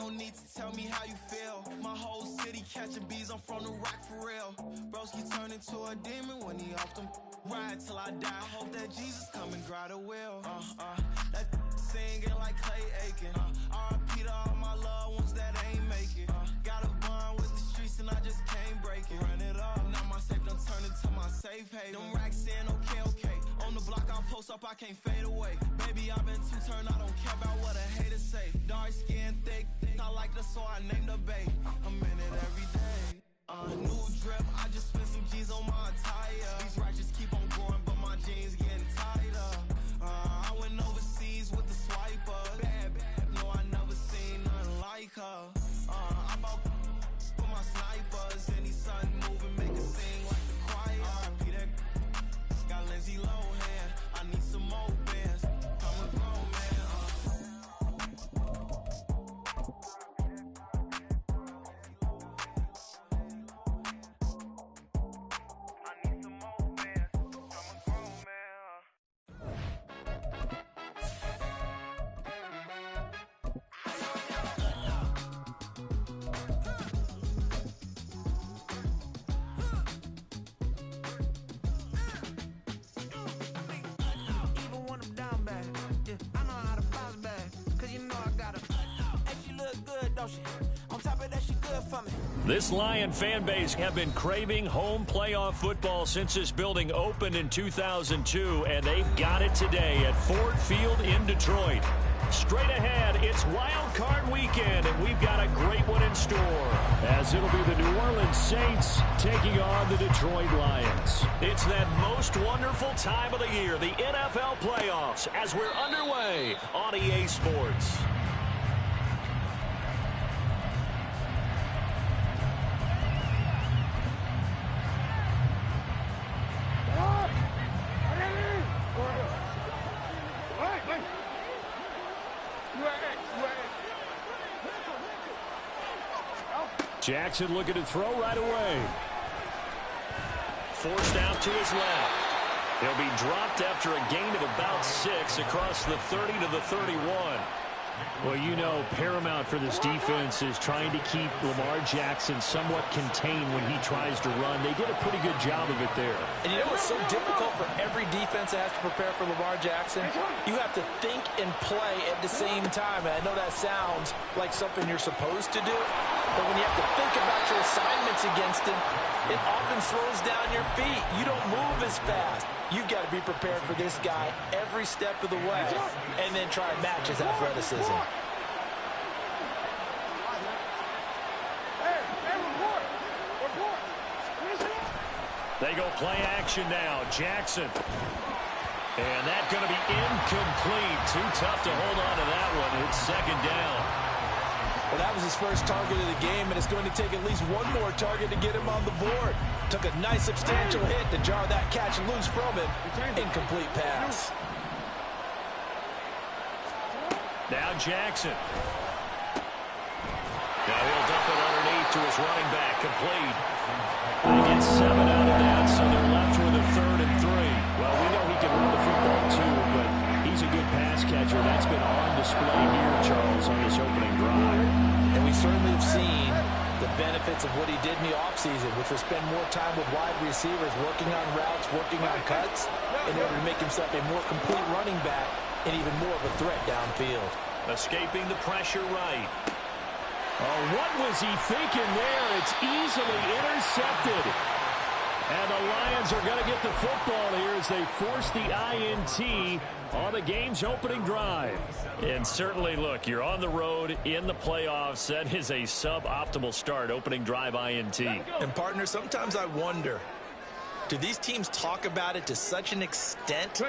no need to tell me how you feel. My whole city catching bees, I'm from the rock for real. Broski turn into a demon when he off them. Ride till I die, hope that Jesus come and grab the wheel. That singing like Clay Aiken. R.I.P. to all my loved ones that ain't make it. Got a bond with the streets and I just can't break it. Run it up, now my safe done turned into my safe haven. Them racks in, okay. On the block I'll post up, I can't fade away. Baby, I've been too turned, I don't care about what a hater say. Dark skin, thick, I like the so I named the bay. I'm in it every day. New drip, I just spent some G's on my attire. These righteous keep on growing, but my jeans getting tighter. I went overseas with the swiper. Bad, no, I never seen nothing like her. I bought for my snipers. Any sudden moving, make it sing like the choir. R.I.P. that got Lindsay Lohan. I need some more bands. I'm a grown man. This Lion fan base have been craving home playoff football since this building opened in 2002, and they've got it today at Ford Field in Detroit. Straight ahead, it's Wild Card Weekend, and we've got a great one in store, as it'll be the New Orleans Saints taking on the Detroit Lions. It's that most wonderful time of the year, the NFL playoffs, as we're underway on EA Sports. Jackson looking to throw right away. Forced out to his left. He'll be dropped after a gain of about 6 across the 30 to the 31. Well, you know, paramount for this defense is trying to keep Lamar Jackson somewhat contained when he tries to run. They did a pretty good job of it there. And you know what's so difficult for every defense that has to prepare for Lamar Jackson? You have to think and play at the same time. And I know that sounds like something you're supposed to do, but when you have to think about your assignments against him, it often slows down your feet. You don't move as fast. You've got to be prepared for this guy every step of the way and then try and match his athleticism. They go play action now. Jackson. And that's going to be incomplete. Too tough to hold on to that one. It's second down. Well, that was his first target of the game, and it's going to take at least one more target to get him on the board. Took a nice substantial hit to jar that catch loose from him. Incomplete pass. Now Jackson. Now he'll dump it underneath to his running back. Complete. They get 7 out of that, so they're left with a 3rd and 3. Well, we know he can run the football too, but he's a good pass catcher. That's been on display here, Charles, on this opening drive. And we certainly have seen the benefits of what he did in the offseason, which was spend more time with wide receivers, working on routes, working on cuts, in order to make himself a more complete running back and even more of a threat downfield. Escaping the pressure right. Oh, what was he thinking there? It's easily intercepted. And the Lions are going to get the football here as they force the INT on the game's opening drive. And certainly, look, you're on the road in the playoffs. That is a suboptimal start, opening drive INT. And, partner, sometimes I wonder, do these teams talk about it to such an extent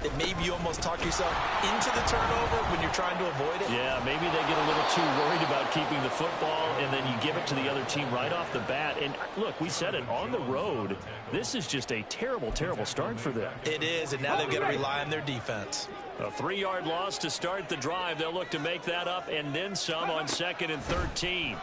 that maybe you almost talk yourself into the turnover when you're trying to avoid it? Yeah, maybe they get a little too worried about keeping the football, and then you give it to the other team right off the bat. And, look, we said it, on the road, this is just a terrible, terrible start for them. It is, and now they've got to rely on their defense. A 3-yard loss to start the drive. They'll look to make that up and then some on 2nd and 13.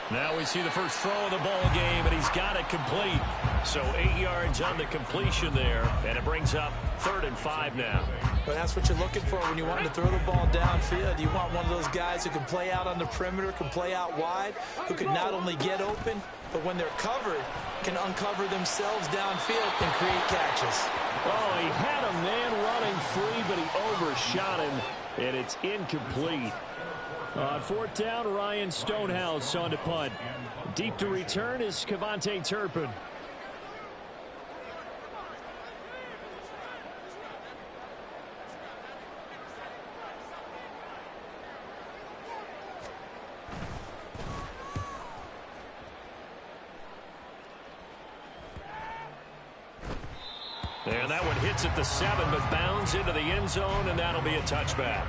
Now we see the first throw of the ball game, and he's got it complete. So 8 yards on the completion there, and it brings up 3rd and 5 now. But that's what you're looking for when you want to throw the ball downfield. You want one of those guys who can play out on the perimeter, can play out wide, who can not only get open, but when they're covered, can uncover themselves downfield and create catches. Oh, he had a man running free, but he overshot him, and it's incomplete. On fourth down, Ryan Stonehouse on to punt. Deep to return is Kevontae Turpin. And that one hits at the 7, but bounds into the end zone, and that'll be a touchback.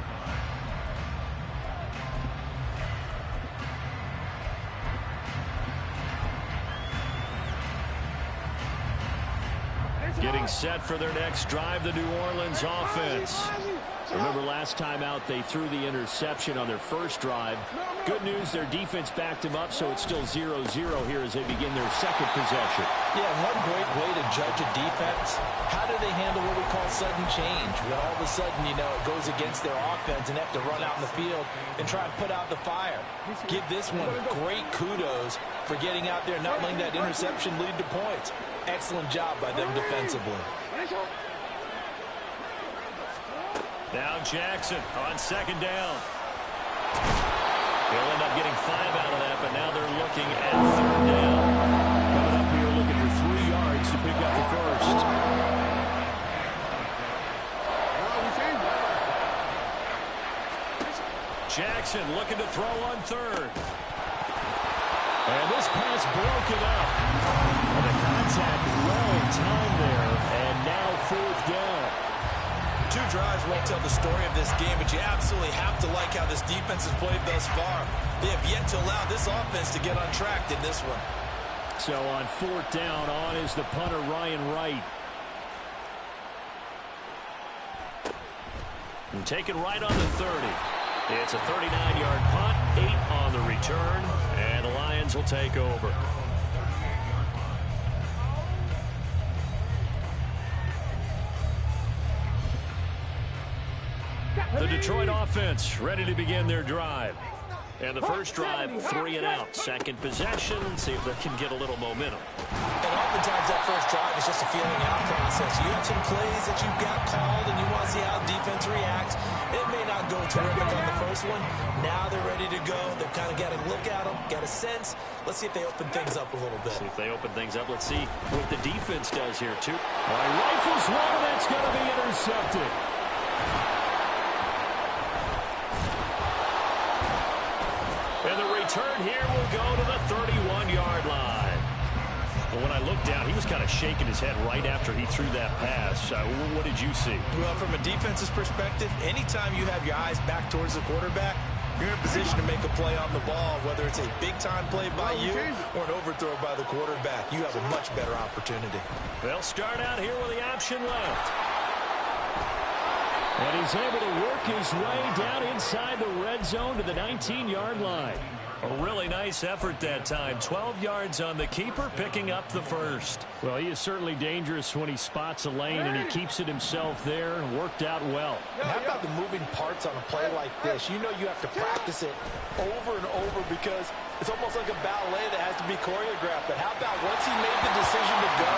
Getting set for their next drive, the New Orleans offense. Remember last time out they threw the interception on their first drive. Good news, their defense backed them up, so it's still 0-0 here as they begin their second possession. Yeah, one great way to judge a defense, how do they handle what we call sudden change? When all of a sudden, you know, it goes against their offense and they have to run out in the field and try and put out the fire. Give this one great kudos for getting out there and not letting that interception lead to points. Excellent job by them defensively. Now Jackson on second down. He'll end up getting 5 out of that, but now they're looking at third down. Coming up here looking for 3 yards to pick up the first. Jackson looking to throw on third. And this pass broken up. And the contact well timed there, and now fourth down. 2 drives won't tell the story of this game, but you absolutely have to like how this defense has played thus far. They have yet to allow this offense to get on track in this one. So on fourth down, on is the punter, Ryan Wright. And taken right on the 30. It's a 39-yard punt, 8 on the return, and the Lions will take over. The Detroit offense ready to begin their drive. And the first drive, 3 and out. Second possession, see if they can get a little momentum. And oftentimes that first drive is just a feeling out process. You have some plays that you've got called and you want to see how defense reacts. It may not go terrific on the first one. Now they're ready to go. They've kind of got to look at them, got a sense. Let's see if they open things up a little bit. See if they open things up. Let's see what the defense does here, too. All right, rifles one, and that's going to be intercepted. And the return here will go to the 31-yard line. Well, when I looked down, he was kind of shaking his head right after he threw that pass. What did you see? Well, from a defense's perspective, anytime you have your eyes back towards the quarterback, you're in a position to make a play on the ball, whether it's a big-time play by you or an overthrow by the quarterback. You have a much better opportunity. They'll start out here with the option left. And he's able to work his way down inside the red zone to the 19-yard line. A really nice effort that time. 12 yards on the keeper, picking up the first. Well, he is certainly dangerous when he spots a lane, and he keeps it himself there and worked out well. How about the moving parts on a play like this? You know you have to practice it over and over because it's almost like a ballet that has to be choreographed. But how about once he made the decision to go,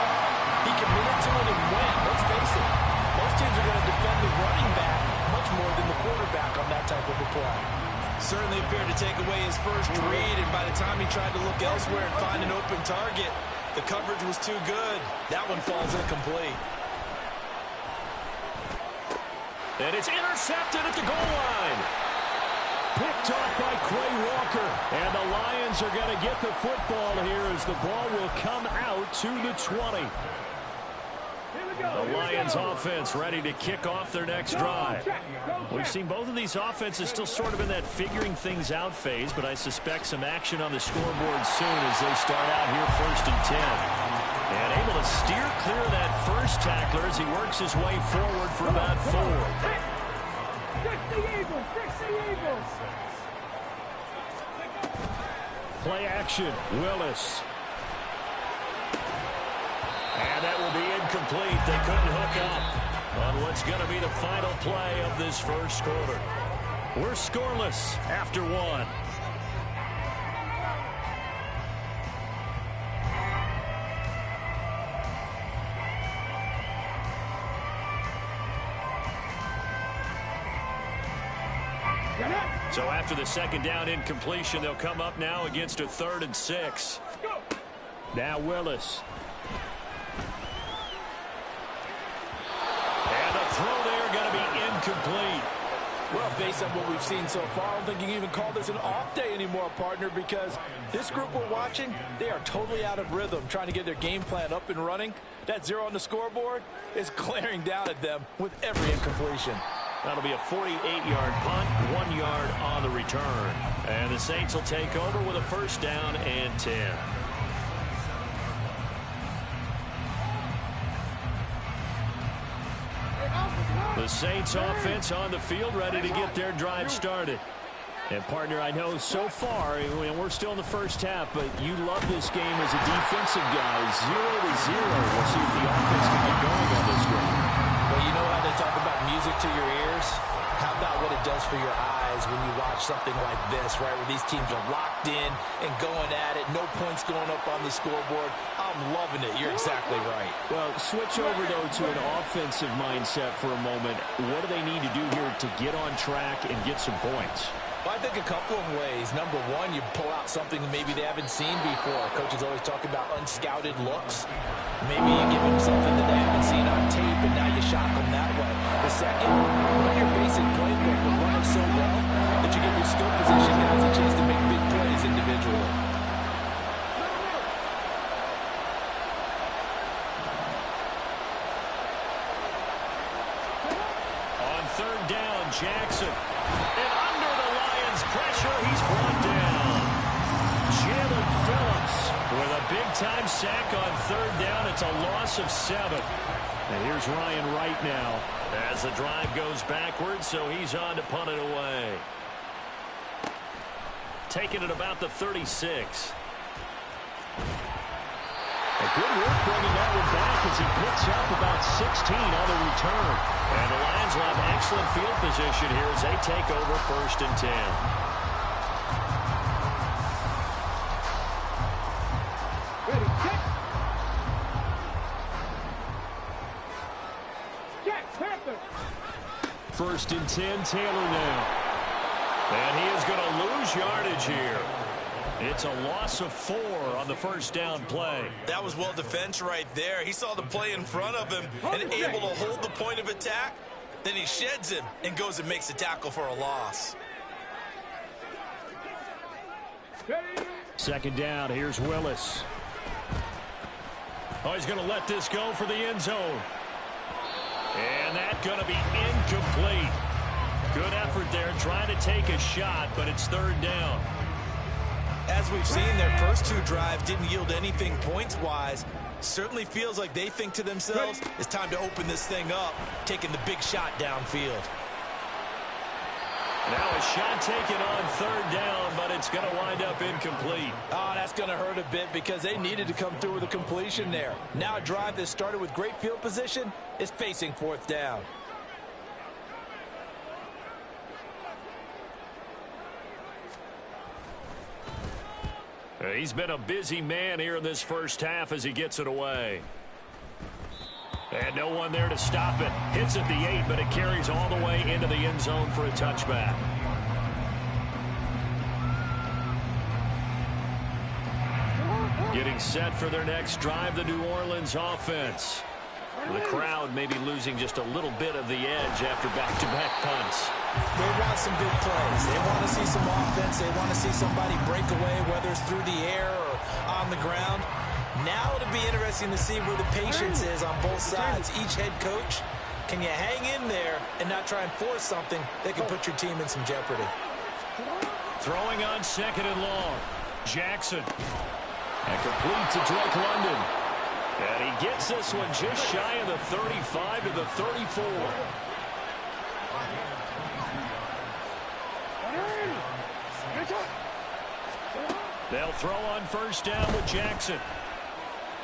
he committed to it and went. Let's face it. Most teams are going to defend the running back much more than the quarterback on that type of a play. Certainly appeared to take away his first read, and by the time he tried to look elsewhere and find an open target, the coverage was too good. That one falls incomplete. And it's intercepted at the goal line. Picked off by Quay Walker. And the Lions are going to get the football here as the ball will come out to the 20. The Lions offense ready to kick off their next drive. We've seen both of these offenses still sort of in that figuring things out phase, but I suspect some action on the scoreboard soon as they start out here first and 10. And able to steer clear of that first tackler as he works his way forward for about 4. Play action, Willis. And that will be incomplete. They couldn't hook up. on what's going to be the final play of this first quarter. We're scoreless after one. So after the second down incompletion, they'll come up now against a 3rd and 6. Now Willis. And the throw there going to be incomplete. Well, based on what we've seen so far, I don't think you can even call this an off day anymore, partner, because this group we're watching, they are totally out of rhythm, trying to get their game plan up and running. That 0 on the scoreboard is glaring down at them with every incompletion. That'll be a 48-yard punt, 1 yard on the return. And the Saints will take over with a 1st down and 10. The Saints offense on the field, ready to get their drive started. And, partner, I know so far, we're still in the first half, but you love this game as a defensive guy. 0-0. We'll see if the offense can get going on this one. Well, you know how they talk about music to your ears? How about what it does for your eyes when you watch something like this, right, where these teams are locked in and going at it, no points going up on the scoreboard? I'm loving it. You're exactly right. Well, switch over, though, to an offensive mindset for a moment. What do they need to do here to get on track and get some points? Well, I think a couple of ways. Number one, you pull out something maybe they haven't seen before. Coaches always talk about unscouted looks. Maybe you give them something that they haven't seen on tape, and now you shock them that way. The second, run your basic playbook, but run it so well that you give your skill position guys a chance to make big plays individually. On 3rd down, Jackson. And under the Lions' pressure, he's brought down. Jalen Phillips with a big-time sack on 3rd down. It's a loss of 7. And here's Ryan Wright now as the drive goes backwards, so he's on to punt it away. Taking it about the 36. A good work bringing that one back as he picks up about 16 on the return. And the Lions will have excellent field position here as they take over 1st and 10. Ready, check, Panther. 1st and 10, Taylor now. And he is going to lose yardage here. It's a loss of 4 on the 1st down play. That was well defense right there. He saw the play in front of him and able to hold the point of attack. Then he sheds him and goes and makes a tackle for a loss. 2nd down, here's Willis. Oh, he's going to let this go for the end zone. And that's going to be incomplete. Good effort there, trying to take a shot, but it's 3rd down. As we've seen, their first 2 drives didn't yield anything points-wise. Certainly feels like they think to themselves, it's time to open this thing up, taking the big shot downfield. Now a shot taken on 3rd down, but it's going to wind up incomplete. Oh, that's going to hurt a bit because they needed to come through with a completion there. Now a drive that started with great field position is facing 4th down. He's been a busy man here in this first half as he gets it away. And no one there to stop it. Hits at the 8, but it carries all the way into the end zone for a touchback. Getting set for their next drive, the New Orleans offense. The crowd maybe losing just a little bit of the edge after back-to-back punts. They want some big plays. They want to see some offense. They want to see somebody break away, whether it's through the air or on the ground. Now it'll be interesting to see where the patience is on both sides. Each head coach, can you hang in there and not try and force something that can put your team in some jeopardy? Throwing on 2nd and long. Jackson. And complete to Drake London. And he gets this one just shy of the 35 to the 34. They'll throw on 1st down with Jackson.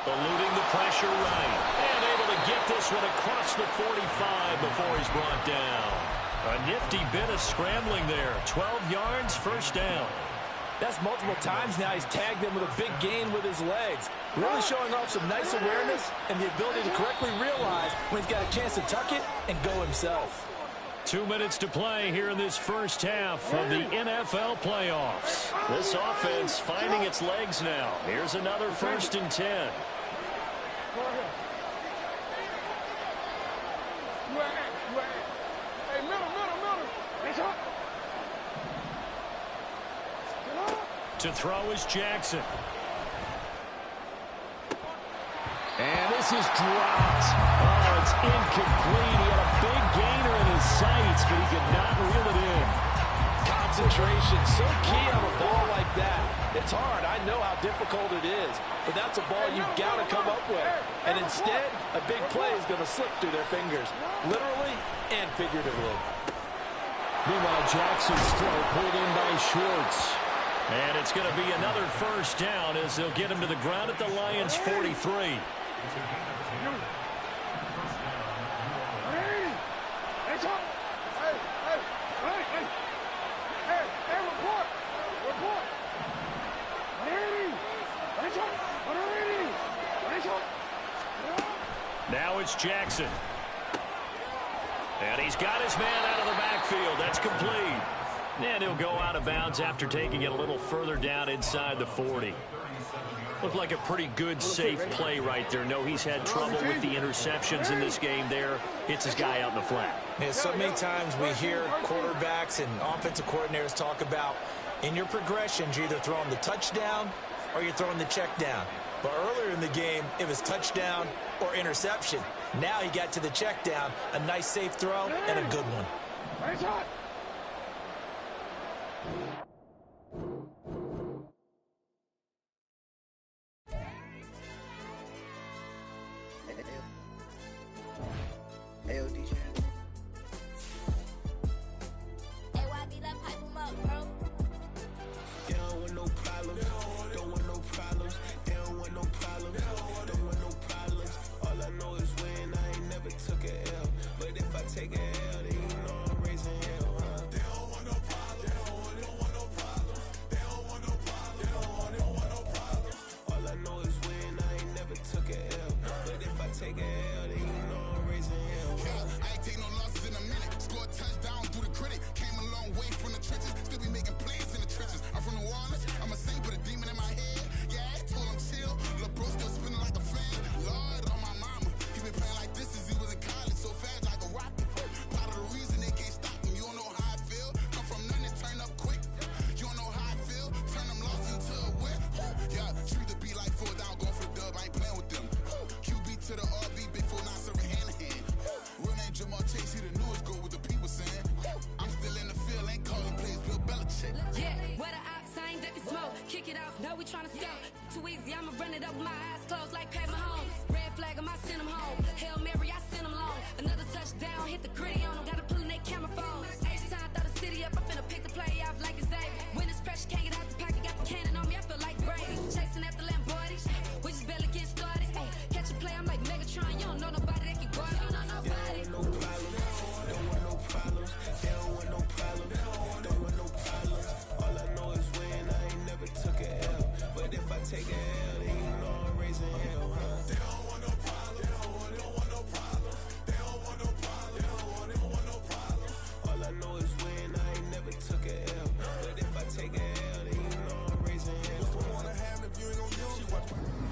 Eluding the pressure right. And able to get this one across the 45 before he's brought down. A nifty bit of scrambling there. 12 yards, first down. That's multiple times now he's tagged him with a big gain with his legs. Really showing off some nice awareness and the ability to correctly realize when he's got a chance to tuck it and go himself. 2 minutes to play here in this first half of the NFL playoffs. This offense finding its legs now. Here's another 1st and 10. Hey, middle. It's up. To throw is Jackson. And this is dropped. Oh, it's incomplete. He had a big gainer in his sights, but he could not reel it in. Concentration, so key on a ball like that. It's hard. I know how difficult it is, but that's a ball you've got to come up with. And instead, a big play is going to slip through their fingers, literally and figuratively. Meanwhile, Jackson's throw pulled in by Schwartz. And it's going to be another first down as they'll get him to the ground at the Lions' 43. Now it's Jackson. And he's got his man out of the backfield. That's complete. And he'll go out of bounds after taking it a little further down inside the 40. Looked like a pretty good, safe play right there. No, he's had trouble with the interceptions in this game there. Hits his guy out in the flat. Yeah, so many times we hear quarterbacks and offensive coordinators talk about in your progressions, you're either throwing the touchdown or you're throwing the check down. But earlier in the game, it was touchdown or interception. Now he got to the check down, a nice safe throw and a good one.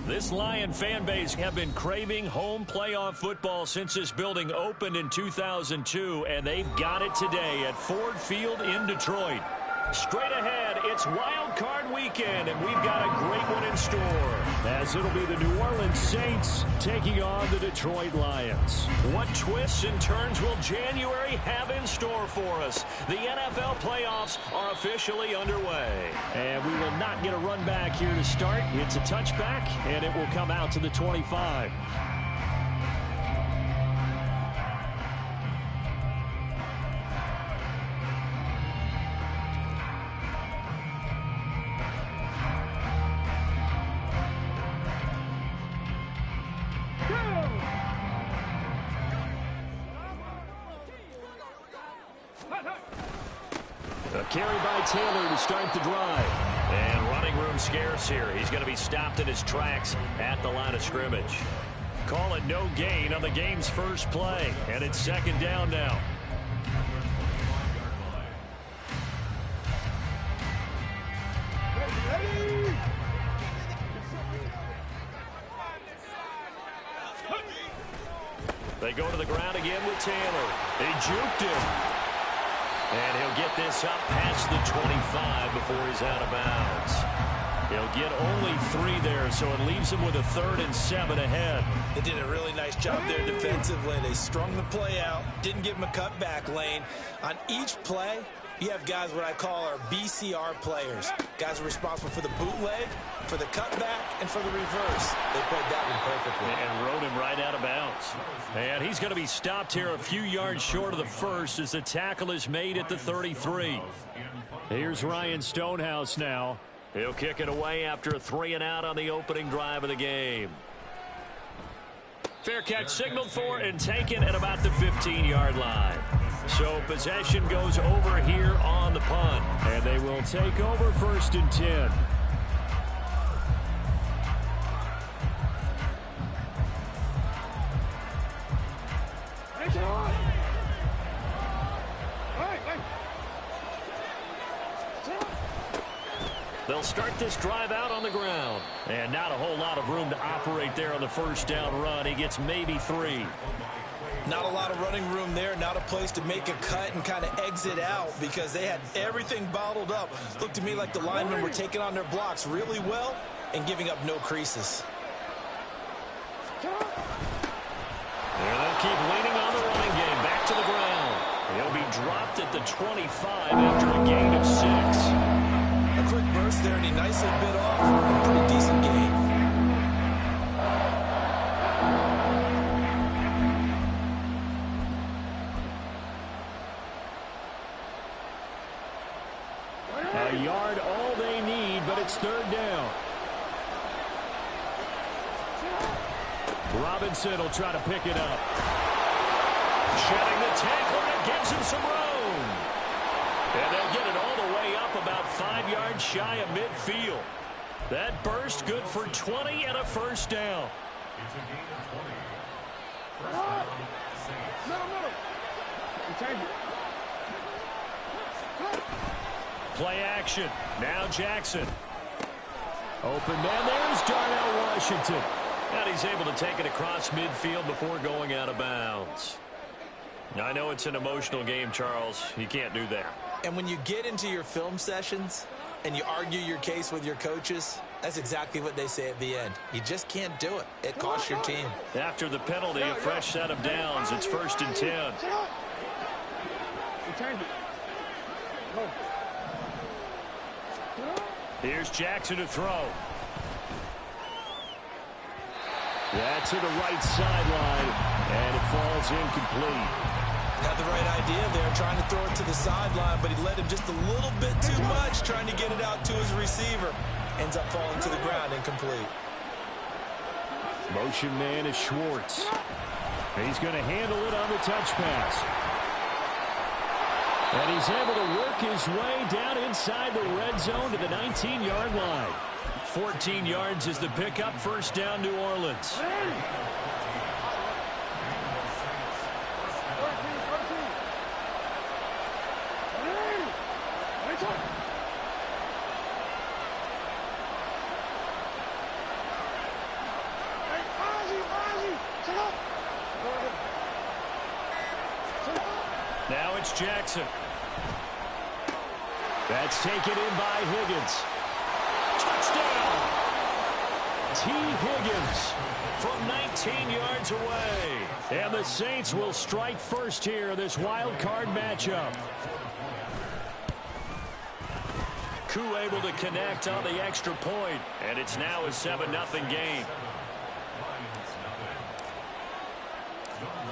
This Lion fan base have been craving home playoff football since this building opened in 2002, and they've got it today at Ford Field in Detroit. Straight ahead, it's Wild Card Weekend, and we've got a great one in store, as it'll be the New Orleans Saints taking on the Detroit Lions. What twists and turns will January have in store for us? The NFL playoffs are officially underway, and we will not get a run back here to start. It's a touchback, and it will come out to the 25. A carry by Taylor to start the drive. And running room scarce here. He's going to be stopped in his tracks at the line of scrimmage. Call it no gain on the game's first play. And it's second down now. They go to the ground again with Taylor. He juked him. And he'll get this up past the 25 before he's out of bounds. He'll get only 3 there, so it leaves him with a 3rd and 7 ahead. They did a really nice job there defensively. They strung the play out, didn't give him a cutback lane. On each play, you have guys what I call our BCR players. Guys are responsible for the bootleg, for the cutback, and for the reverse. They played that one perfectly. And rode him right out of bounds. And he's going to be stopped here a few yards short of the first as the tackle is made at the 33. Here's Ryan Stonehouse now. He'll kick it away after a 3-and-out on the opening drive of the game. Fair catch signaled for and taken at about the 15-yard line. So possession goes over here on the punt. And they will take over 1st and 10. They'll start this drive out on the ground. And not a whole lot of room to operate there on the first down run. He gets maybe 3. Not a lot of running room there, not a place to make a cut and kind of exit out because they had everything bottled up. Looked to me like the linemen were taking on their blocks really well and giving up no creases. And they'll keep leaning on the running game. Back to the ground. He'll be dropped at the 25 after a gain of 6. A quick burst there, and he nicely bit off a pretty decent gain. A yard all they need, but it's 3rd down. Robinson will try to pick it up. Shedding the tackle, and it gives him some room. And they'll get it all the way up about 5 yards shy of midfield. That burst good for 20 and a first down. It's a gain of 20. Middle. Play action. Now Jackson. Open man. There's Darnell Washington. And he's able to take it across midfield before going out of bounds. I know it's an emotional game, Charles. You can't do that. And when you get into your film sessions and you argue your case with your coaches, that's exactly what they say at the end. You just can't do it. It costs your team. After the penalty, a fresh set of downs. It's 1st and 10. Here's Jackson to throw. That's to the right sideline, and it falls incomplete. Had the right idea there, trying to throw it to the sideline, but he led him just a little bit too much, trying to get it out to his receiver. Ends up falling to the ground, incomplete. Motion man is Schwartz. He's going to handle it on the touch pass. And he's able to work his way down inside the red zone to the 19-yard line. 14 yards is the pickup. First down, New Orleans. Now it's Jackson. That's taken in by Higgins. Touchdown! T. Higgins from 19 yards away. And the Saints will strike first here in this wild card matchup. Koo able to connect on the extra point, and it's now a 7-0 game.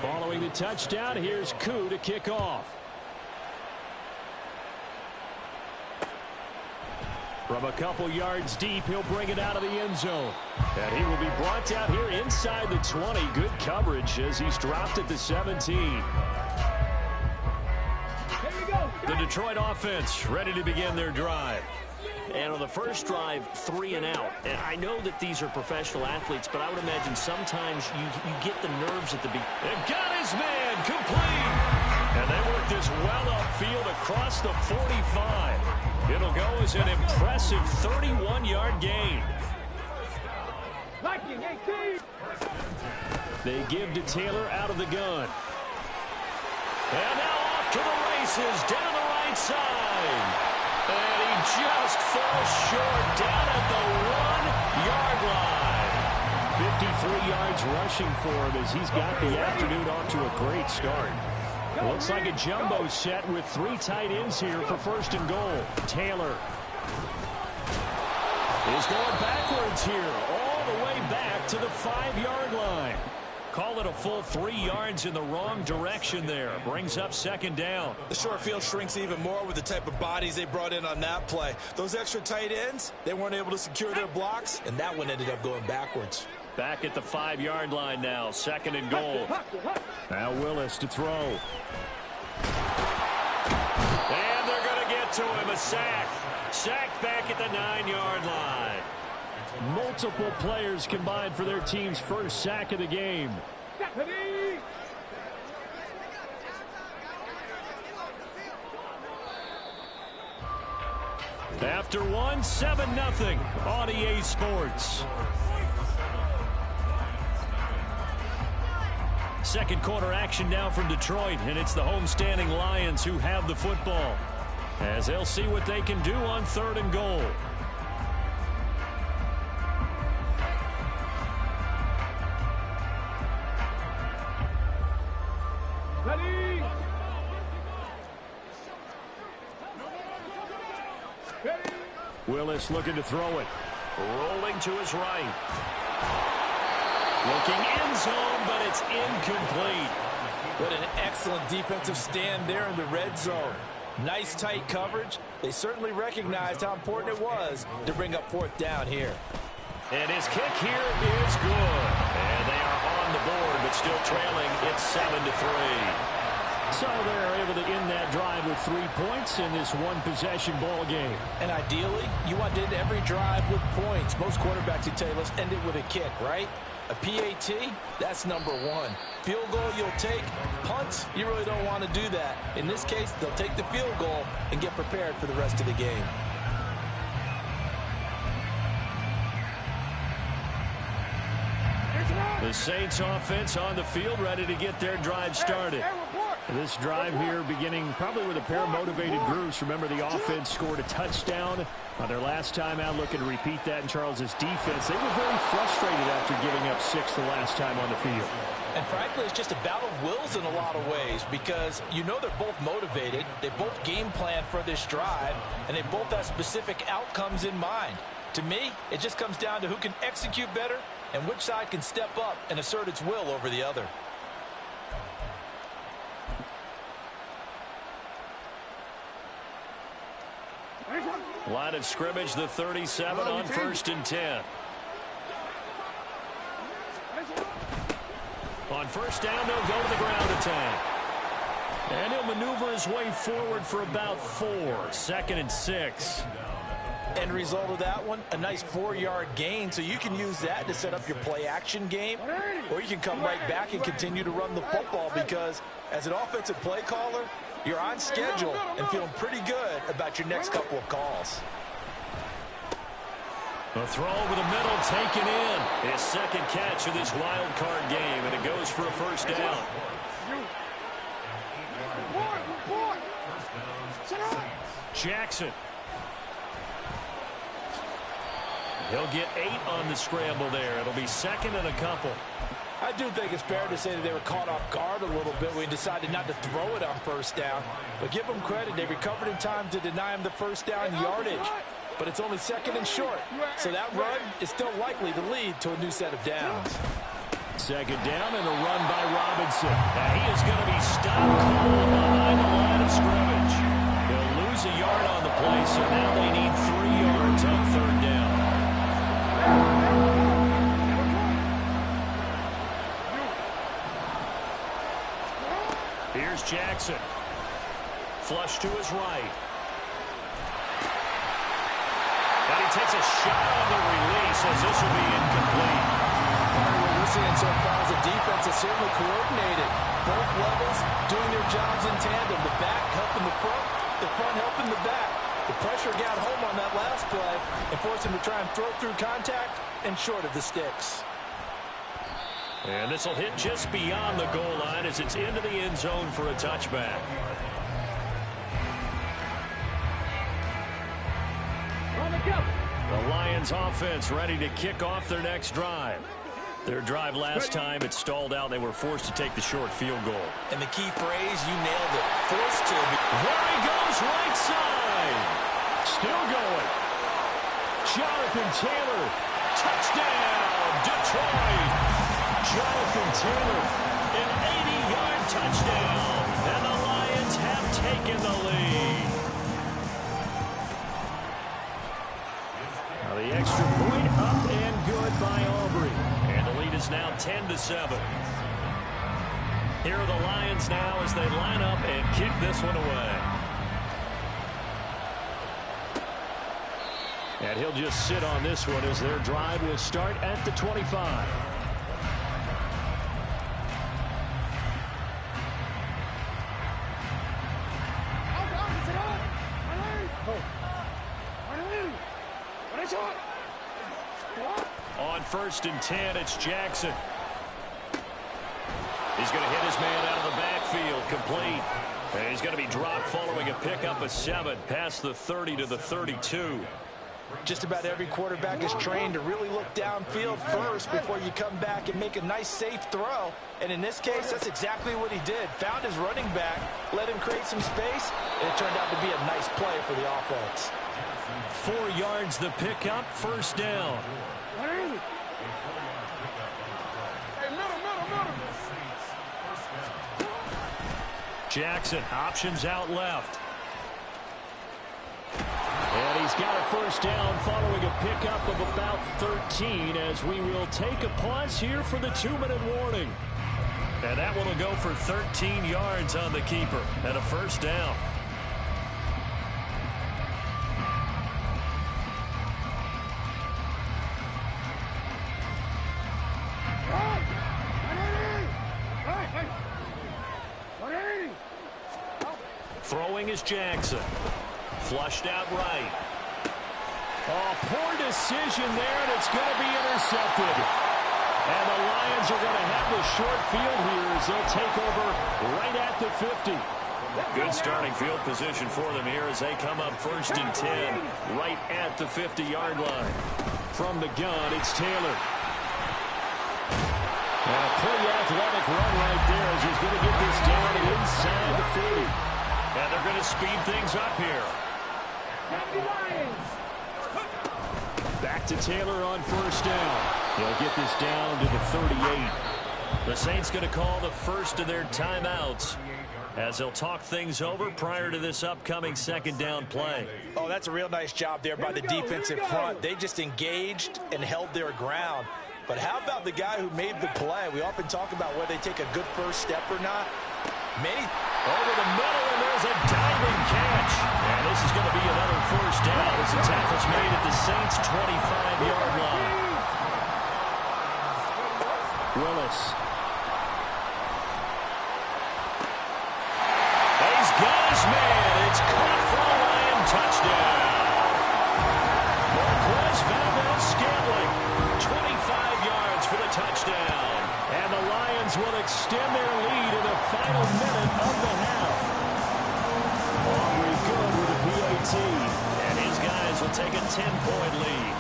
Following the touchdown, here's Koo to kick off. From a couple yards deep, he'll bring it out of the end zone. And he will be brought down here inside the 20. Good coverage as he's dropped at the 17. Here we go. Detroit offense ready to begin their drive. And on the first drive, 3 and out. And I know that these are professional athletes, but I would imagine sometimes you get the nerves at the beginning. They've got his man complete. And they work this well upfield across the 45. It'll go as an impressive 31-yard gain. They give to Taylor out of the gun. And now off to the races down the right side. And he just falls short down at the 1-yard line. 53 yards rushing for him as he's got the afternoon off to a great start. Looks like a jumbo set with 3 tight ends here for first and goal. Taylor is going backwards here, all the way back to the 5-yard line. Call it a full 3 yards in the wrong direction there. Brings up second down. The short field shrinks even more with the type of bodies they brought in on that play. Those extra tight ends, they weren't able to secure their blocks, and that one ended up going backwards. Back at the 5-yard line now, second and goal. Now Willis to throw. And they're going to get to him, a sack. Sacked back at the 9-yard line. Multiple players combined for their team's first sack of the game. After one, 7-0 on EA Sports. Second quarter action now from Detroit, and it's the homestanding Lions who have the football, as they'll see what they can do on third and goal. Willis looking to throw it. Rolling to his right. Looking end zone, but it's incomplete. What an excellent defensive stand there in the red zone. Nice tight coverage. They certainly recognized how important it was to bring up fourth down here. And his kick here is good. And they are on the board, but still trailing. It's 7-3. So they're able to end that drive with 3 points in this one-possession ball game. And ideally, you want to end every drive with points. Most quarterbacks would tell you, let's end it with a kick, right? A PAT, that's number 1. Field goal you'll take. Punts, you really don't want to do that. In this case, they'll take the field goal and get prepared for the rest of the game. The Saints offense on the field, ready to get their drive started. This drive here beginning probably with a pair of motivated groups. Remember, the offense scored a touchdown on their last time out. Looking to repeat that in Charles's defense. They were very frustrated after giving up 6 the last time on the field. And frankly, it's just a battle of wills in a lot of ways, because you know they're both motivated. They both game plan for this drive, and they both have specific outcomes in mind. To me, it just comes down to who can execute better and which side can step up and assert its will over the other. Line of scrimmage, the 37 on 1st and 10. On first down, they'll go to the ground attack. And he'll maneuver his way forward for about 4. 2nd and 6. End result of that one, a nice 4-yard gain, so you can use that to set up your play-action game, or you can come right back and continue to run the football, because as an offensive play caller, you're on schedule and feeling pretty good about your next couple of calls. A throw over the middle, taken in. His second catch of this wild card game, and it goes for a first down. Jackson. He'll get 8 on the scramble there. It'll be 2nd and a couple. I do think it's fair to say that they were caught off guard a little bit when he decided not to throw it on first down. But give them credit. They recovered in time to deny him the first down yardage. But it's only 2nd and short. So that run is still likely to lead to a new set of downs. 2nd down and a run by Robinson. Now he is going to be stopped cold behind the line of scrimmage. They'll lose a yard on the play, so now they need 3 yards on 3rd down. Here's Jackson. flush to his right. And he takes a shot on the release as this will be incomplete. What we're seeing so far is the defense is certainly coordinated. Both levels doing their jobs in tandem. The back helping the front helping the back. The pressure got home on that last play and forced him to try and throw through contact and short of the sticks. And this will hit just beyond the goal line as it's into the end zone for a touchback. The Lions offense ready to kick off their next drive. Their drive last time, it stalled out. They were forced to take the short field goal. And the key phrase, you nailed it. Forced to. There he goes, right side. Still going. Jonathan Taylor. Touchdown, Detroit. Jonathan Taylor, an 80-yard touchdown. And the Lions have taken the lead. Now the extra point up and good by Aubrey. And the lead is now 10-7. Here are the Lions now as they line up and kick this one away. And he'll just sit on this one as their drive will start at the 25. On 1st and 10, it's Jackson. He's going to hit his man out of the backfield, complete. And he's going to be dropped following a pickup of 7 past the 30 to the 32. Just about every quarterback is trained to really look downfield first before you come back and make a nice, safe throw. And in this case, that's exactly what he did. Found his running back, let him create some space, and it turned out to be a nice play for the offense. 4 yards the pickup, 1st down. Jackson, options out left. And he's got a 1st down following a pickup of about 13 as we will take a pause here for the 2-minute warning. And that one will go for 13 yards on the keeper and a 1st down. Throwing is Jackson. Flushed out right. Oh, poor decision there, and it's going to be intercepted. And the Lions are going to have the short field here as they'll take over right at the 50. Good starting field position for them here as they come up 1st and 10 right at the 50-yard line. From the gun, it's Taylor. And a pretty athletic run right there as he's going to get this down inside the 40. And they're going to speed things up here. Back to Taylor on 1st down. He'll get this down to the 38. The Saints going to call the first of their timeouts as they'll talk things over prior to this upcoming 2nd down play. Oh, that's a real nice job there by the defensive front. They just engaged and held their ground. But how about the guy who made the play? We often talk about whether they take a good first step or not. Many over the middle, and there's a diving catch. And this is going to be another 1st down as the tackle's made at the Saints' 25-yard line. Willis. He's got his man. It's caught for a Lion touchdown. Marquez Valdez-Scantling, 25 yards for the touchdown. And the Lions will extend their lead in the final minute of the half. Aubrey good with a PAT. And his guys will take a 10-point lead.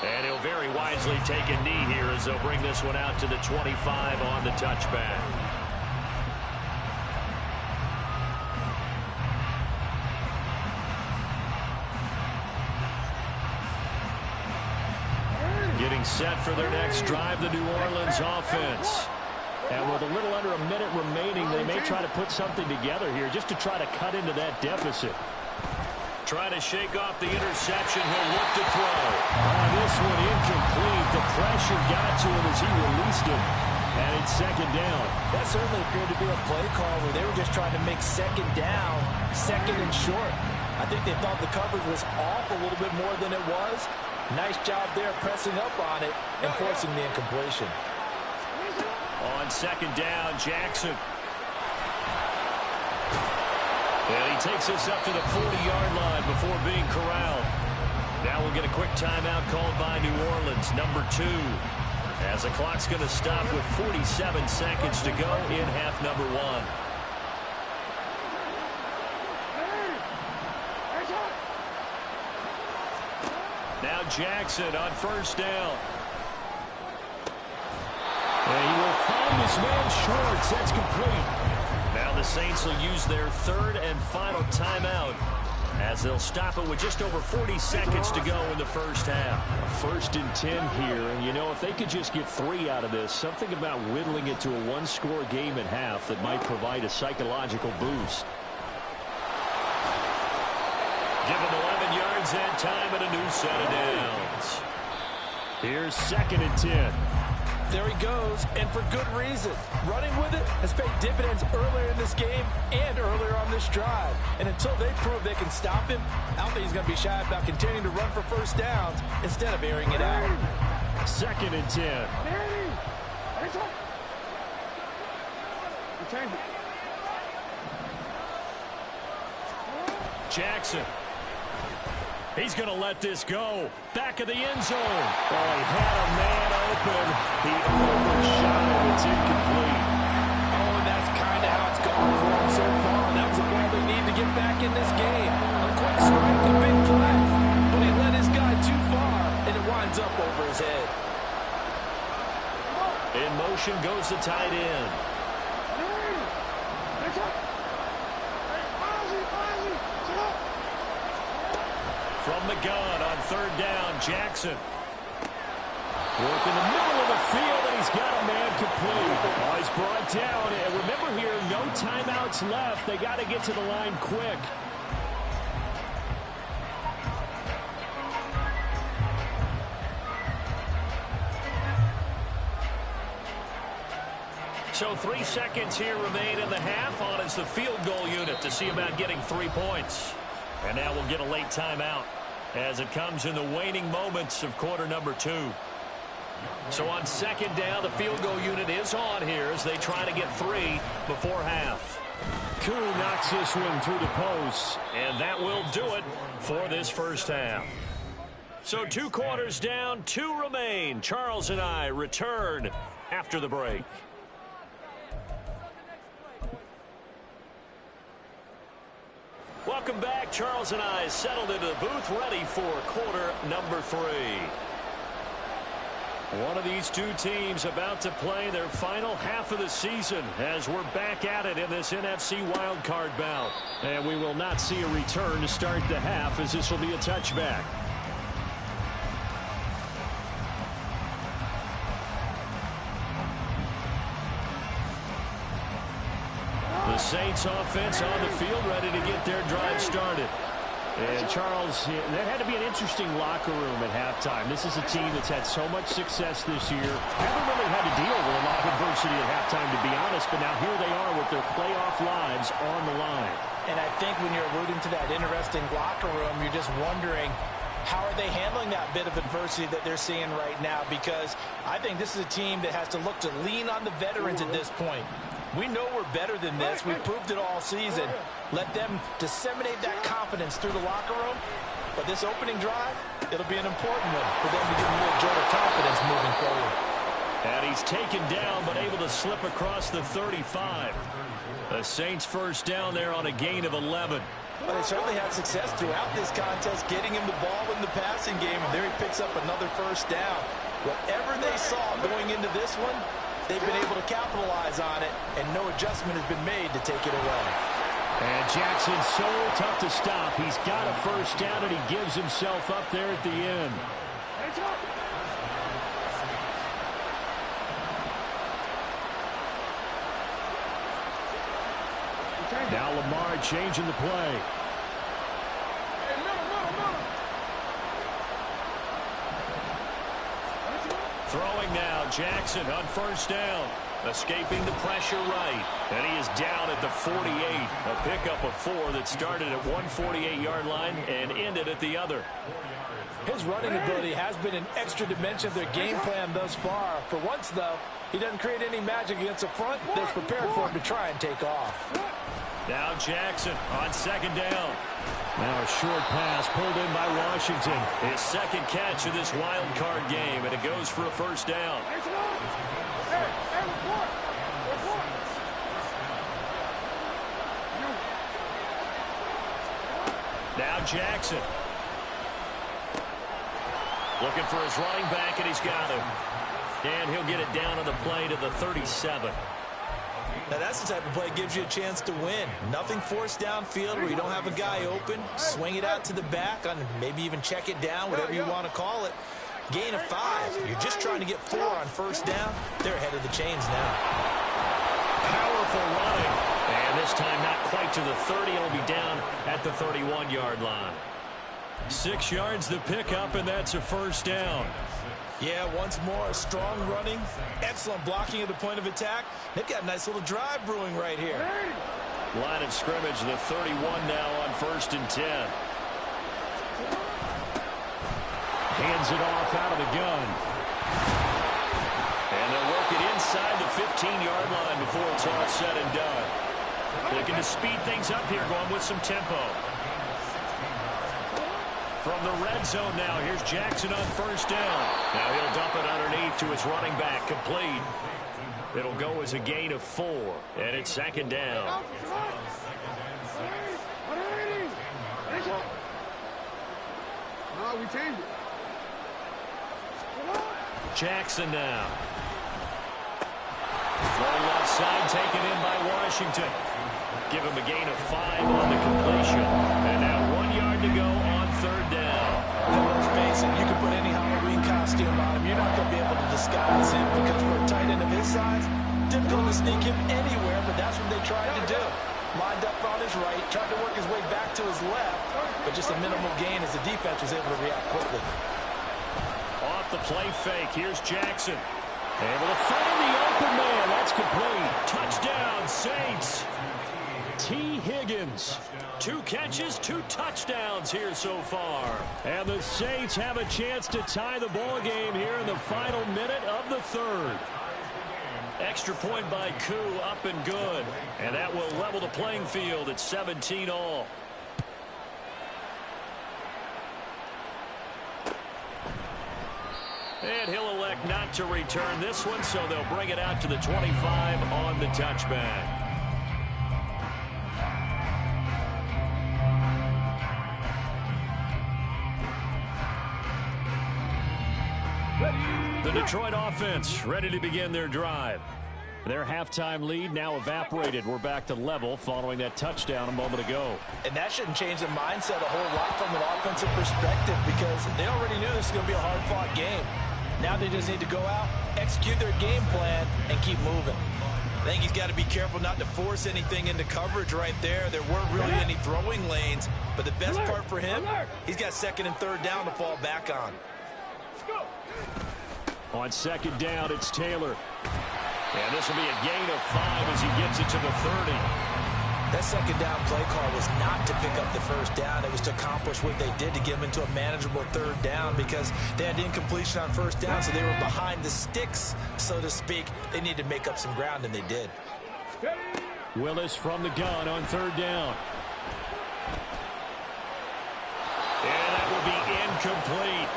And he'll very wisely take a knee here as they'll bring this one out to the 25 on the touchback. Getting set for their next drive, the New Orleans offense. And with a little under a minute remaining, they may try to put something together here just to try to cut into that deficit. Trying to shake off the interception. He'll look to throw. This one incomplete. The pressure got to him as he released it. And it's second down. That certainly appeared to be a play call where they were just trying to make second down, second and short. I think they thought the coverage was off a little bit more than it was. Nice job there pressing up on it and forcing the incompletion. On second down, Jackson. And he takes us up to the 40-yard line before being corralled. Now we'll get a quick timeout called by New Orleans, number 2. As the clock's going to stop with 47 seconds to go in half number 1. Now Jackson on first down. And he will find his man Schwartz. That's complete. Now the Saints will use their third and final timeout as they'll stop it with just over 40 seconds to go in the first half. 1st and 10 here, and you know, if they could just get 3 out of this, something about whittling it to a one-score game at half that might provide a psychological boost. Give him 11 yards that time and a new set of downs. Here's 2nd and 10. There he goes, and for good reason. Running with it has paid dividends earlier in this game and earlier on this drive. And until they prove they can stop him, I don't think he's going to be shy about continuing to run for first downs instead of airing it out. 2nd and 10. Jackson. He's going to let this go. Back of the end zone. Oh, he had a man open. He overshot it. It's incomplete. Oh, and that's kind of how it's going for him so far. That was a ball they need to get back in this game. A quick strike, a big play. But he led his guy too far, and it winds up over his head. In motion goes the tight end. From the gun on third down, Jackson. Work in the middle of the field, and he's got a man complete. Oh, he's brought down. And remember here, no timeouts left. They got to get to the line quick. So 3 seconds here remain in the half. On is the field goal unit to see about getting 3 points. And now we'll get a late timeout as it comes in the waning moments of quarter number 2. So on second down, the field goal unit is on here as they try to get 3 before half. Koo knocks this one through the post, and that will do it for this first half. So 2 quarters down, 2 remain. Charles and I return after the break. Welcome back. Charles and I settled into the booth, ready for quarter number 3. One of these 2 teams about to play their final half of the season as we're back at it in this NFC wildcard bout. And we will not see a return to start the half as this will be a touchback. The Saints offense on the field, ready to get their drive started. And Charles, that had to be an interesting locker room at halftime. This is a team that's had so much success this year. Haven't really had to deal with a lot of adversity at halftime, to be honest, but now here they are with their playoff lives on the line. And I think when you're alluding to that interesting locker room, you're just wondering, how are they handling that bit of adversity that they're seeing right now? Because I think this is a team that has to look to lean on the veterans at this point. We know we're better than this. We've proved it all season. Let them disseminate that confidence through the locker room. But this opening drive, it'll be an important one for them to get a little jolt of confidence moving forward. And he's taken down but able to slip across the 35. The Saints first down there on a gain of 11. Well, they certainly had success throughout this contest, getting him the ball in the passing game, and there he picks up another first down. Whatever they saw going into this one, they've been able to capitalize on it, and no adjustment has been made to take it away. And Jackson's so tough to stop. He's got a first down, and he gives himself up there at the end. Now Lamar changing the play. running now. Jackson on first down. Escaping the pressure right. And he is down at the 48. A pickup of 4 that started at one 48-yard line and ended at the other. His running ability has been an extra dimension of their game plan thus far. For once, though, he doesn't create any magic against the front that's prepared for him to try and take off. Now Jackson on second down. Now a short pass pulled in by Washington. His second catch of this wild card game, and it goes for a first down. Now Jackson. Looking for his running back, and he's got him. And he'll get it down on the play to the 37. Now, that's the type of play that gives you a chance to win. Nothing forced downfield where you don't have a guy open. Swing it out to the back, on maybe even check it down, whatever you want to call it. Gain of 5. You're just trying to get 4 on first down. They're ahead of the chains now. Powerful running. And this time not quite to the 30. It'll be down at the 31-yard line. 6 yards the pickup, and that's a first down. Yeah, once more, strong running, excellent blocking at the point of attack. They've got a nice little drive brewing right here. Line of scrimmage, the 31 now on 1st and 10. Hands it off out of the gun. And they'll work it inside the 15-yard line before it's all said and done. Looking to speed things up here, going with some tempo. From the red zone now, here's Jackson on first down. Now he'll dump it underneath to his running back, complete. It'll go as a gain of 4, and it's second down. We changed it. Jackson now. Throw left side, taken in by Washington. Give him a gain of 5 on the completion. And now 1 yard to go on third down. And let's face it, you can put any Halloween costume on him. You're not going to be able to disguise him because for a tight end of his size, difficult to sneak him anywhere, but that's what they tried to do. Lined up on his right, tried to work his way back to his left, but just a minimal gain as the defense was able to react quickly. Off the play fake, here's Jackson. Able to find the open man. That's complete. Touchdown, Saints. T. Higgins. 2 catches, 2 touchdowns here so far. And the Saints have a chance to tie the ball game here in the final minute of the third. Extra point by Koo, up and good. And that will level the playing field at 17 all. And he'll elect not to return this one, so they'll bring it out to the 25 on the touchback. The Detroit offense ready to begin their drive. Their halftime lead now evaporated. We're back to level following that touchdown a moment ago. And that shouldn't change the mindset a whole lot from an offensive perspective because they already knew this was going to be a hard-fought game. Now they just need to go out, execute their game plan, and keep moving. I think he's got to be careful not to force anything into coverage right there. There weren't really any throwing lanes, but the best part for him, he's got 2nd and 3rd down to fall back on. On second down, it's Taylor. And this will be a gain of 5 as he gets it to the 30. That 2nd down play call was not to pick up the 1st down. It was to accomplish what they did to get them into a manageable 3rd down because they had incompletion on 1st down, so they were behind the sticks, so to speak. They needed to make up some ground, and they did. Willis from the gun on 3rd down. And that will be incomplete.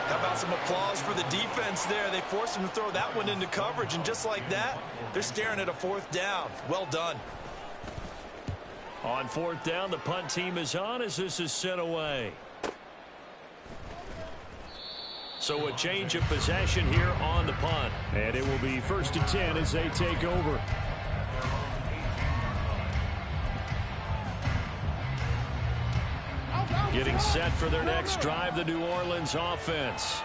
How about some applause for the defense there? They forced him to throw that one into coverage, and just like that, they're staring at a 4th down. Well done. On 4th down, the punt team is on as this is sent away. So a change of possession here on the punt. And it will be 1st and 10 as they take over. Getting set for their next drive, the New Orleans offense.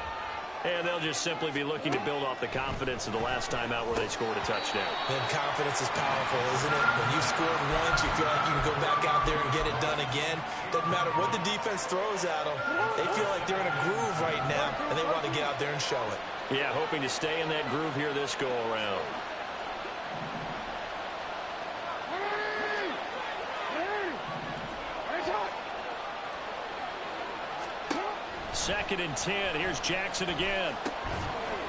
And they'll just simply be looking to build off the confidence of the last time out where they scored a touchdown. And confidence is powerful, isn't it? When you've scored once, you feel like you can go back out there and get it done again. Doesn't matter what the defense throws at them. They feel like they're in a groove right now, and they want to get out there and show it. Yeah, hoping to stay in that groove here this go-around. Second and 10. Here's Jackson again.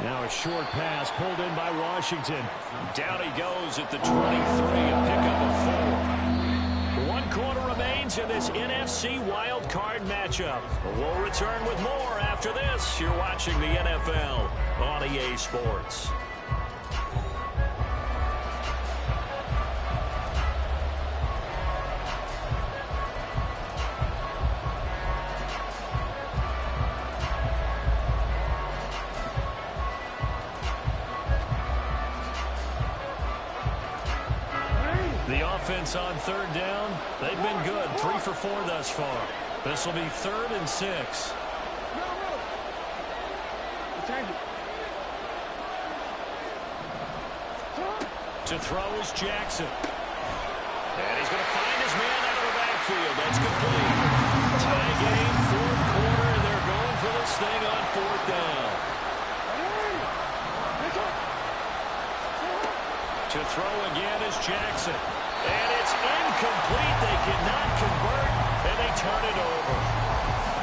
Now a short pass pulled in by Washington. Down he goes at the 23, a pickup of 4. 1 quarter remains in this NFC wild card matchup. We'll return with more after this. You're watching the NFL on EA Sports. Offense on third down. They've been good. 3 for 4 thus far. This will be 3rd and 6. To throw is Jackson. And he's going to find his man out of the backfield. That's complete. Tie game, 4th quarter, and they're going for this thing on 4th down. To throw again is Jackson. And it's incomplete. They cannot convert, and they turn it over.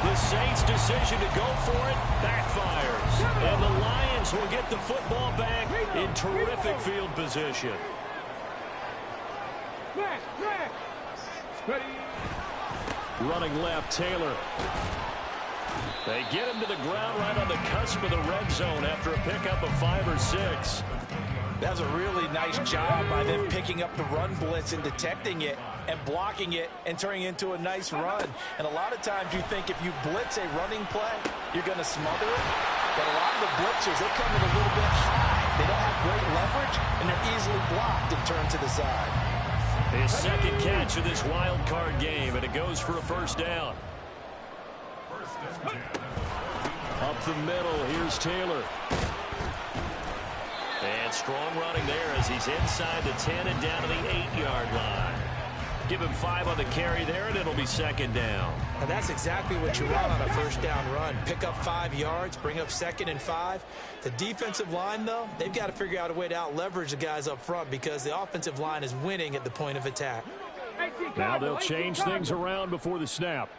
The Saints' decision to go for it backfires. And the Lions will get the football back in terrific field position. Running left, Taylor. They get him to the ground right on the cusp of the red zone after a pickup of 5 or 6. That was a really nice job by them picking up the run blitz and detecting it and blocking it and turning it into a nice run. And a lot of times you think if you blitz a running play, you're going to smother it. But a lot of the blitzers, they come in a little bit high. They don't have great leverage, and they're easily blocked and turned to the side. His second catch of this wild card game, and it goes for a 1st down. Up the middle, here's Taylor. And strong running there as he's inside the 10 and down to the 8-yard line. Give him 5 on the carry there, and it'll be 2nd down. And that's exactly what you want on a 1st down run. Pick up 5 yards, bring up 2nd and 5. The defensive line, though, they've got to figure out a way to out-leverage the guys up front because the offensive line is winning at the point of attack. Now they'll change things around before the snap.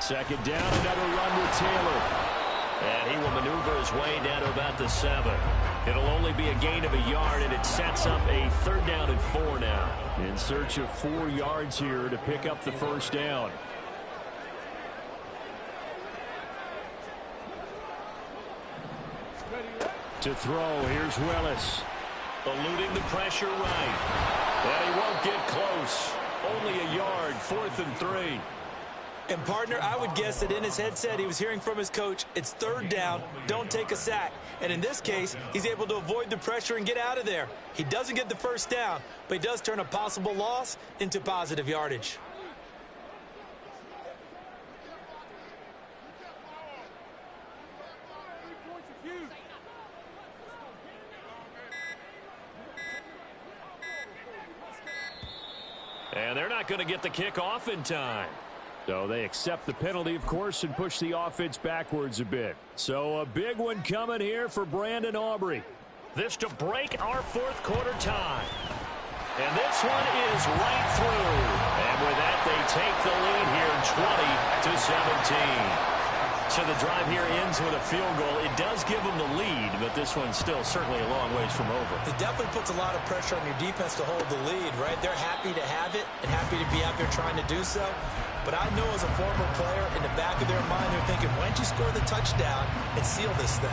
2nd down, another run with Taylor. And he will maneuver his way down to about the 7. It'll only be a gain of a yard, and it sets up a 3rd down and 4 now. In search of 4 yards here to pick up the 1st down. To throw, here's Willis. Eluding the pressure right. And he won't get close. Only a yard, 4th and 3. And, partner, I would guess that in his headset he was hearing from his coach, it's 3rd down, don't take a sack. And in this case, he's able to avoid the pressure and get out of there. He doesn't get the 1st down, but he does turn a possible loss into positive yardage. And they're not going to get the kickoff in time. So they accept the penalty, of course, and push the offense backwards a bit. So a big one coming here for Brandon Aubrey. This to break our 4th quarter tie. And this one is right through. And with that, they take the lead here 20-17. So the drive here ends with a field goal. It does give them the lead, but this one's still certainly a long ways from over. It definitely puts a lot of pressure on your defense to hold the lead, right? They're happy to have it and happy to be out there trying to do so. But I know as a former player, in the back of their mind, they're thinking, why don't you score the touchdown and seal this thing?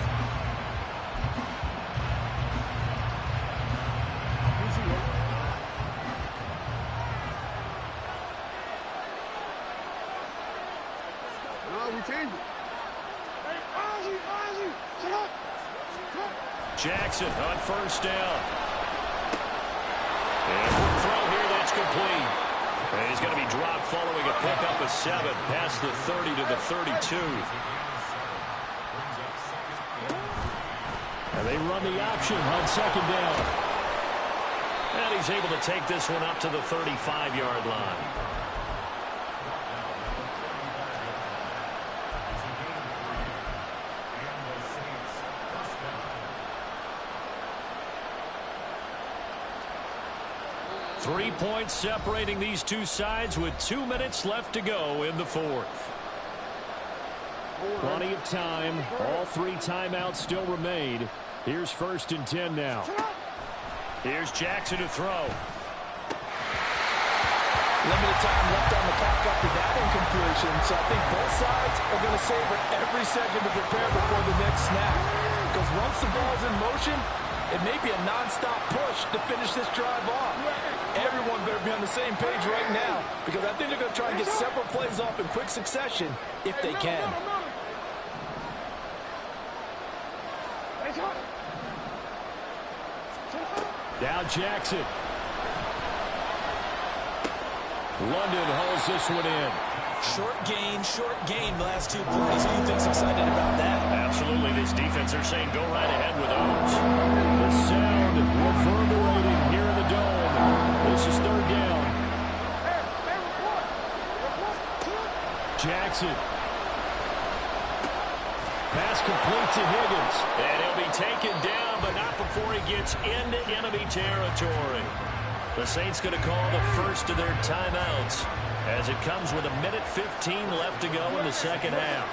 No, we changed it. Jackson on 1st down. And we'll throw here, that's complete. And he's going to be dropped following a pickup of 7 past the 30 to the 32. And they run the option on second down. And he's able to take this one up to the 35-yard line. Three points separating these two sides with 2 minutes left to go in the fourth. Plenty of time. All 3 timeouts still remain. Here's 1st and 10 now. Here's Jackson to throw. Limited time left on the clock after that incompletion, so I think both sides are going to savor every second to prepare before the next snap. Because once the ball's in motion, it may be a non-stop push to finish this drive off. Everyone better be on the same page right now, because I think they're going to try and get several plays off in quick succession if they can. Now Jackson. London hauls this one in. Short gain the last 2 plays. Who do you think's excited about that? Absolutely. This defense are saying go right ahead with those. The sound reverberating here in the dome. This is 3rd down. Jackson. Pass complete to Higgins. And he'll be taken down, but not before he gets into enemy territory. The Saints going to call the first of their timeouts as it comes with 1:15 left to go in the second half.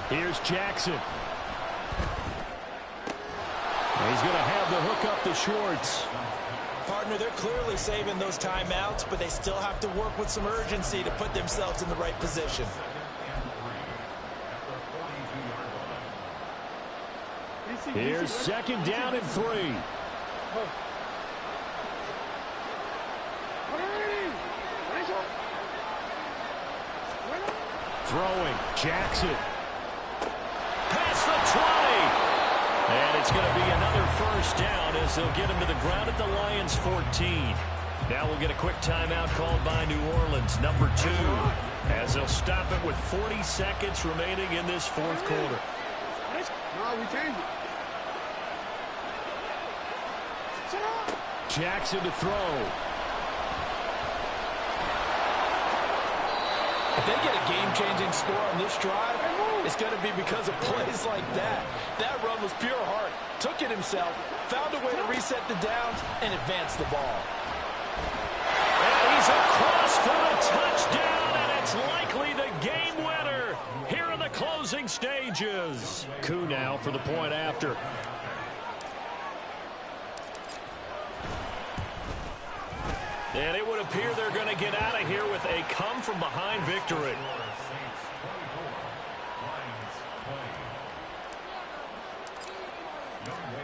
Here's Jackson. He's going to have the hook up to Schwartz. Partner, they're clearly saving those timeouts, but they still have to work with some urgency to put themselves in the right position. Here's 2nd down and 3. Throwing, Jackson. Past the 20. And it's going to be another 1st down as they'll get him to the ground at the Lions' 14. Now we'll get a quick timeout called by New Orleans, number 2, as they'll stop it with 40 seconds remaining in this 4th quarter. No, we change it. Jackson to throw. If they get a game-changing score on this drive, it's going to be because of plays like that. That run was pure heart. Took it himself, found a way to reset the downs, and advance the ball. And he's across for a touchdown, and it's likely the game winner here in the closing stages. Koo now for the point after. And it would appear they're going to get out of here with a come-from-behind victory.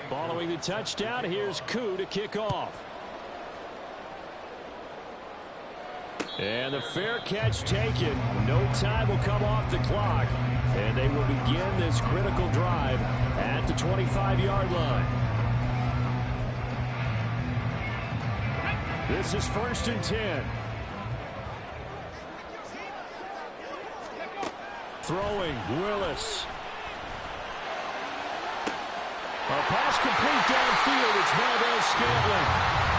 Following the touchdown, here's Koo to kick off. And the fair catch taken. No time will come off the clock. And they will begin this critical drive at the 25-yard line. This is 1st and 10. Throwing, Willis. A pass complete downfield. It's Valdez-Scantling.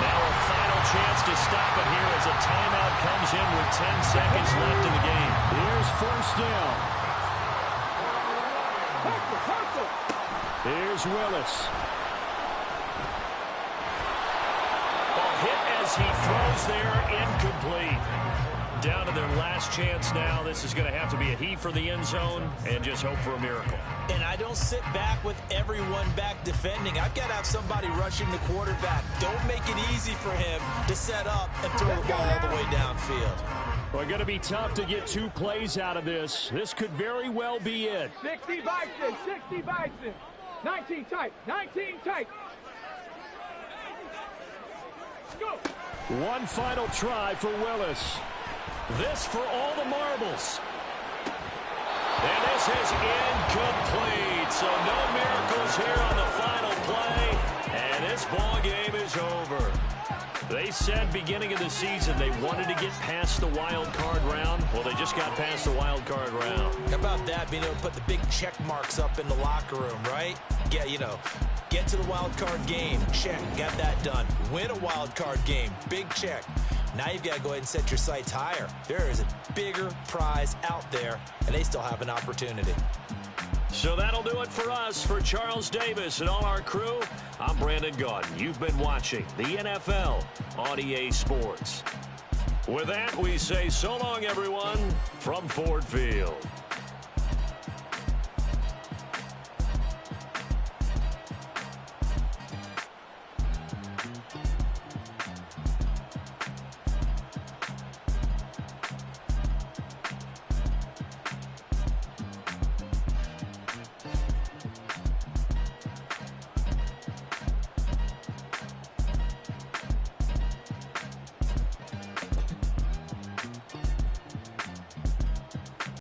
Now a final chance to stop it here as a timeout comes in with 10 seconds left in the game. Here's 1st down. Here's Willis. Hit as he throws there, incomplete. Down to their last chance now. This is going to have to be a heave for the end zone and just hope for a miracle. And I don't sit back with everyone back defending. I've got to have somebody rushing the quarterback. Don't make it easy for him to set up and throw the ball all the way downfield. Well, going to be tough to get 2 plays out of this. This could very well be it. 60 Bison, 60 Bison. 19 tight, 19 tight. Go. One final try for Willis. This for all the marbles. And this is incomplete. So no miracles here on the final play. And this ball game is over. They said beginning of the season they wanted to get past the wild card round. Well, they just got past the wild card round. How about that, being able to put the big check marks up in the locker room, right? Yeah, get to the wild card game. Check, got that done. Win a wild card game. Big check. Now you've got to go ahead and set your sights higher. There is a bigger prize out there, and they still have an opportunity. So that'll do it for us. For Charles Davis and all our crew, I'm Brandon Gaudin. You've been watching the NFL on EA Sports. With that, we say so long, everyone, from Ford Field.